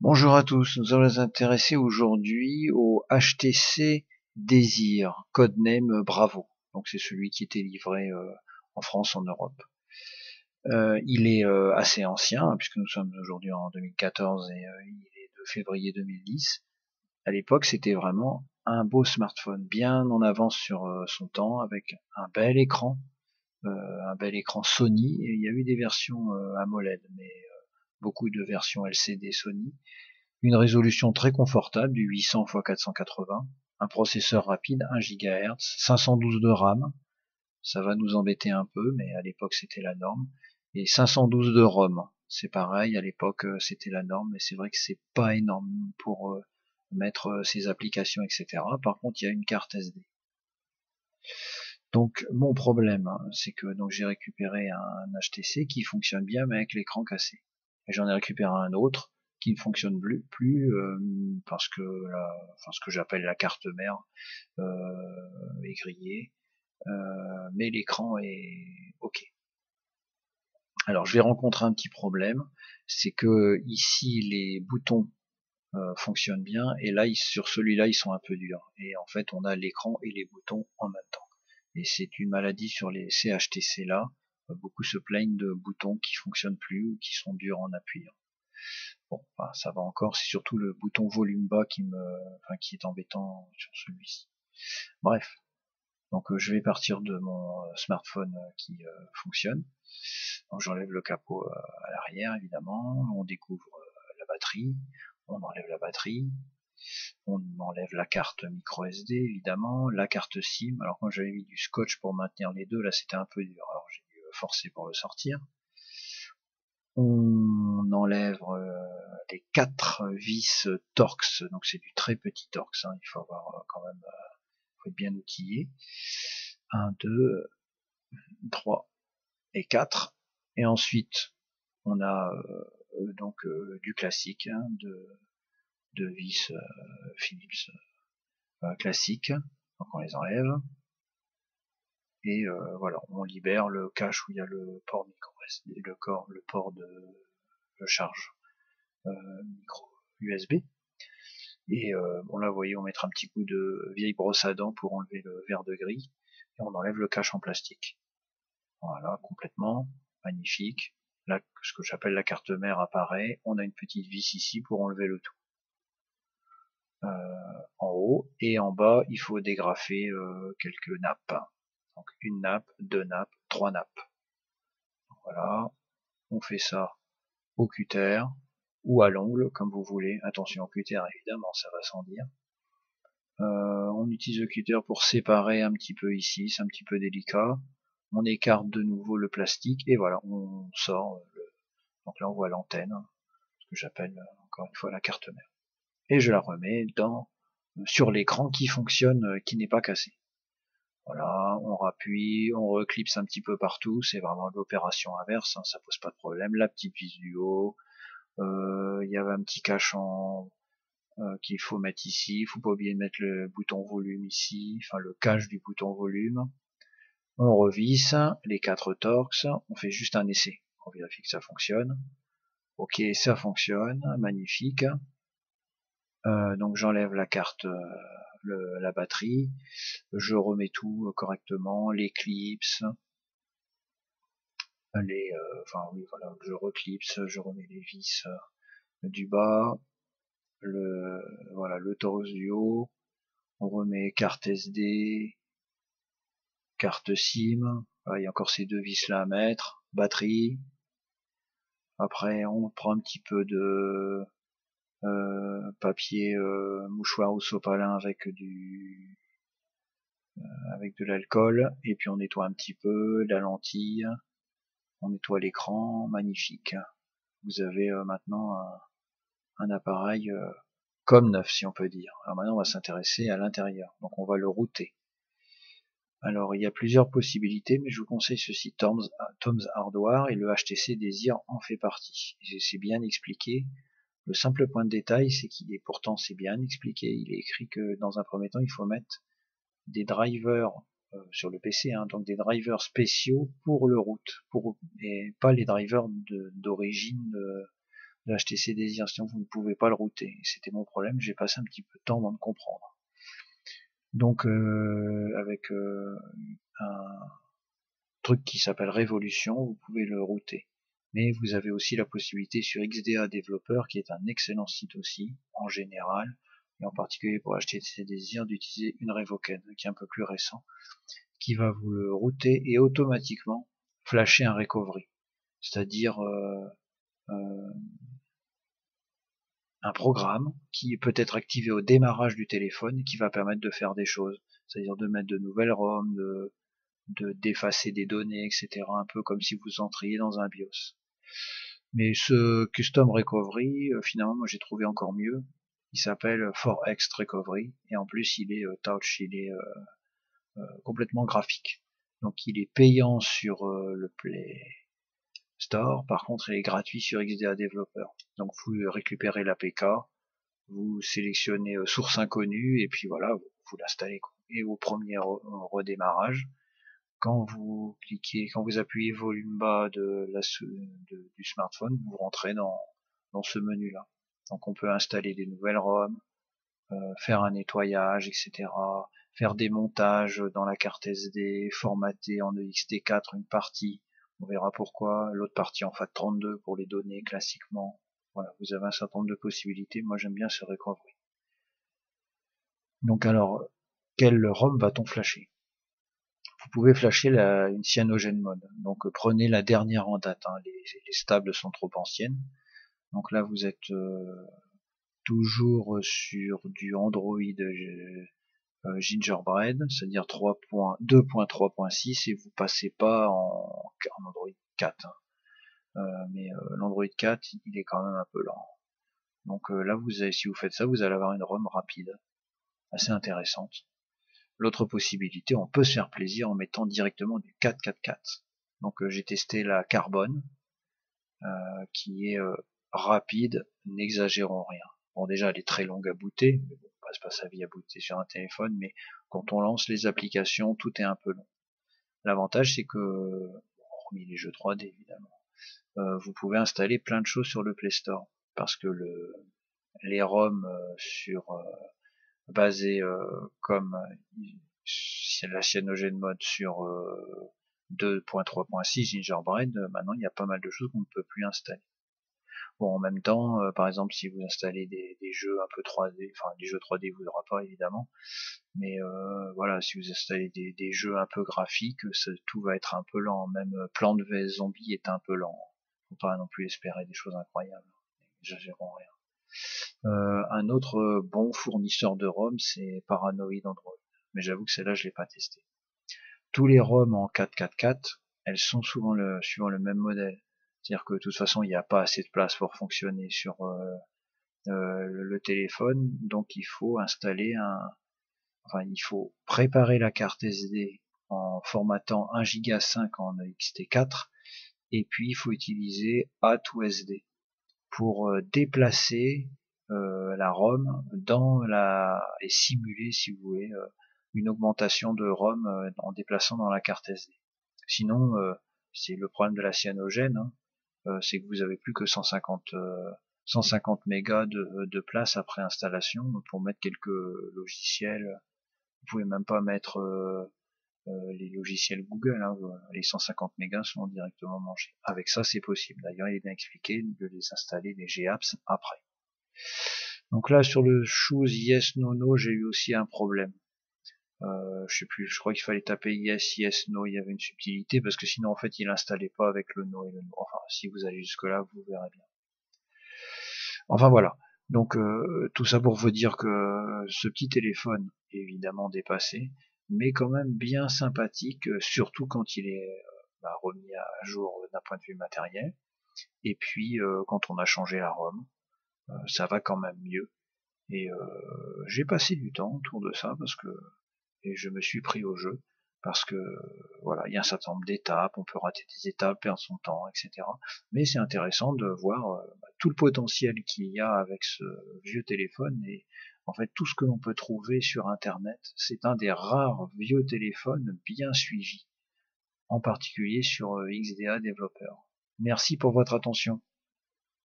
Bonjour à tous, nous allons nous intéresser aujourd'hui au HTC Desir, codename Bravo. Donc c'est celui qui était livré en France, en Europe. Il est assez ancien, hein, puisque nous sommes aujourd'hui en 2014 et il est de février 2010. À l'époque, c'était vraiment un beau smartphone, bien en avance sur son temps, avec un bel écran Sony. Et il y a eu des versions AMOLED, mais beaucoup de versions LCD Sony. Une résolution très confortable du 800 x 480, un processeur rapide 1 GHz, 512 de RAM, ça va nous embêter un peu, mais à l'époque c'était la norme, et 512 de ROM, c'est pareil, à l'époque c'était la norme, mais c'est vrai que c'est pas énorme pour mettre ses applications, etc. Par contre, il y a une carte SD. Donc mon problème, c'est que donc j'ai récupéré un HTC qui fonctionne bien, mais avec l'écran cassé. Et j'en ai récupéré un autre qui ne fonctionne plus parce que enfin, ce que j'appelle la carte mère est grillée, mais l'écran est ok. Alors je vais rencontrer un petit problème, c'est que ici les boutons fonctionnent bien et là sur celui-là ils sont un peu durs et en fait on a l'écran et les boutons en même temps. Et c'est une maladie sur les CHTC là. Beaucoup se plaignent de boutons qui fonctionnent plus ou qui sont durs en appuyant. Bon, enfin, ça va encore, c'est surtout le bouton volume bas qui est embêtant sur celui-ci. Bref, donc je vais partir de mon smartphone qui fonctionne. Donc j'enlève le capot à l'arrière évidemment, on découvre la batterie, on enlève la batterie, on enlève la carte micro SD évidemment, la carte SIM. Alors quand j'avais mis du scotch pour maintenir les deux, là c'était un peu dur, alors j'ai dû forcer pour le sortir. On enlève les 4 vis Torx, donc c'est du très petit Torx, hein, il faut avoir quand même, faut être bien outillé. 1, 2, 3 et 4. Et ensuite on a donc du classique, hein, de vis Philips classique, donc on les enlève. Et voilà, on libère le cache où il y a le port micro SD, le port de charge micro USB. Et bon là vous voyez, on mettra un petit coup de vieille brosse à dents pour enlever le verre de gris et on enlève le cache en plastique. Voilà, complètement magnifique. Là, ce que j'appelle la carte mère apparaît. On a une petite vis ici pour enlever le tout. En haut et en bas, il faut dégrafer quelques nappes. Donc une nappe, deux nappes, trois nappes. Voilà, on fait ça au cutter ou à l'ongle, comme vous voulez. Attention au cutter, évidemment, ça va sans dire. On utilise le cutter pour séparer un petit peu ici, c'est un petit peu délicat. On écarte de nouveau le plastique et voilà, on sort. Donc là, on voit l'antenne, ce que j'appelle encore une fois la carte mère. Et je la remets sur l'écran qui fonctionne, qui n'est pas cassé. Voilà, on rappuie, on reclipse un petit peu partout, c'est vraiment l'opération inverse, hein, ça pose pas de problème. La petite vis du haut, il y avait un petit cache qu'il faut mettre ici, il faut pas oublier de mettre le bouton volume ici, enfin le cache du bouton volume. On revisse les 4 Torx, on fait juste un essai, on vérifie que ça fonctionne. Ok, ça fonctionne, magnifique. Donc j'enlève la carte, la batterie, je remets tout correctement, les clips, enfin oui voilà, je reclipse, je remets les vis du bas, voilà le torus du haut, on remet carte SD, carte SIM, voilà, il y a encore ces deux vis là à mettre, batterie. Après on prend un petit peu de papier mouchoir ou sopalin avec de l'alcool et puis on nettoie un petit peu la lentille, on nettoie l'écran, magnifique. Vous avez maintenant un appareil comme neuf si on peut dire. Alors maintenant on va s'intéresser à l'intérieur, donc on va le router. Alors il y a plusieurs possibilités, mais je vous conseille ceci, Tom's Hardware, et le HTC Desir en fait partie. C'est bien expliqué. Le simple point de détail, c'est qu'il est pourtant c'est bien expliqué. Il est écrit que dans un premier temps, il faut mettre des drivers sur le PC, hein, donc des drivers spéciaux pour le root, et pas les drivers d'origine d'HTC Desire, sinon vous ne pouvez pas le router. C'était mon problème, j'ai passé un petit peu de temps avant de comprendre. Donc avec un truc qui s'appelle Révolution, vous pouvez le router. Mais vous avez aussi la possibilité sur XDA Developer, qui est un excellent site aussi, en général, et en particulier pour HTC Desire, d'utiliser une Revoken, qui est un peu plus récent, qui va vous le router et automatiquement flasher un recovery. C'est-à-dire un programme qui peut être activé au démarrage du téléphone et qui va permettre de faire des choses. C'est-à-dire de mettre de nouvelles ROM, d'effacer des données, etc. Un peu comme si vous entriez dans un BIOS. Mais ce Custom Recovery, finalement, moi j'ai trouvé encore mieux. Il s'appelle 4X Recovery et en plus il est touch, il est complètement graphique. Donc il est payant sur le Play Store, par contre il est gratuit sur XDA Developer. Donc vous récupérez l'APK, vous sélectionnez source inconnue et puis voilà, vous l'installez. Et au premier redémarrage, quand vous appuyez volume bas du smartphone, vous rentrez dans ce menu-là. Donc on peut installer des nouvelles ROM, faire un nettoyage, etc., faire des montages dans la carte SD, formater en EXT4 une partie, on verra pourquoi, l'autre partie en FAT32 pour les données classiquement. Voilà, vous avez un certain nombre de possibilités, moi j'aime bien ce recovery. Donc alors, quelle ROM va-t-on flasher? Vous pouvez flasher une CyanogenMod. Donc prenez la dernière en date, hein. Les stables sont trop anciennes. Donc là vous êtes toujours sur du Android Gingerbread, c'est-à-dire 2.3.6 et vous passez pas en Android 4. Mais l'Android 4 il est quand même un peu lent. Donc là si vous faites ça, vous allez avoir une ROM rapide, assez intéressante. L'autre possibilité, on peut se faire plaisir en mettant directement du 4.4.4. Donc j'ai testé la Carbone, qui est rapide, n'exagérons rien. Bon déjà elle est très longue à booter, mais bon, on passe pas sa vie à booter sur un téléphone, mais quand on lance les applications, tout est un peu long. L'avantage c'est que, hormis les jeux 3D évidemment, vous pouvez installer plein de choses sur le Play Store, parce que les ROM basés comme la CyanogenMod sur 2.3.6 Gingerbread, maintenant il y a pas mal de choses qu'on ne peut plus installer. Bon, en même temps, par exemple, si vous installez des jeux un peu 3D, enfin les jeux 3D vous n'aurez pas évidemment, mais voilà, si vous installez des jeux un peu graphiques, tout va être un peu lent. Même Plants vs Zombie est un peu lent. Faut pas non plus espérer des choses incroyables. J'exagérons rien. Un autre bon fournisseur de ROM, c'est Paranoid Android. Mais j'avoue que celle-là, je l'ai pas testé. Tous les ROM en 4.4.4, elles sont souvent suivant le même modèle. C'est-à-dire que de toute façon, il n'y a pas assez de place pour fonctionner sur le téléphone, donc il faut il faut préparer la carte SD en formatant 1 Go 5 en ext4, et puis il faut utiliser A2SD pour déplacer la ROM et simuler, si vous voulez, une augmentation de ROM en déplaçant dans la carte SD. Sinon, c'est le problème de la cyanogène, c'est que vous avez plus que 150 mégas de place après installation pour mettre quelques logiciels. Vous pouvez même pas mettre les logiciels Google, hein, les 150 mégas sont directement mangés. Avec ça, c'est possible. D'ailleurs, il est bien expliqué de les installer, les GApps, après. Donc là, sur le Choose Yes No No, j'ai eu aussi un problème. Je sais plus, je crois qu'il fallait taper Yes Yes No, il y avait une subtilité, parce que sinon, en fait, il installait pas avec le No et le No. Enfin, si vous allez jusque là, vous verrez bien. Enfin voilà. Donc tout ça pour vous dire que ce petit téléphone est évidemment dépassé, mais quand même bien sympathique, surtout quand il est remis à jour d'un point de vue matériel. Et puis quand on a changé la ROM, ça va quand même mieux. Et j'ai passé du temps autour de ça et je me suis pris au jeu parce que voilà, il y a un certain nombre d'étapes, on peut rater des étapes, perdre son temps, etc. Mais c'est intéressant de voir tout le potentiel qu'il y a avec ce vieux téléphone et en fait tout ce que l'on peut trouver sur Internet, c'est un des rares vieux téléphones bien suivis, en particulier sur XDA Developer. Merci pour votre attention.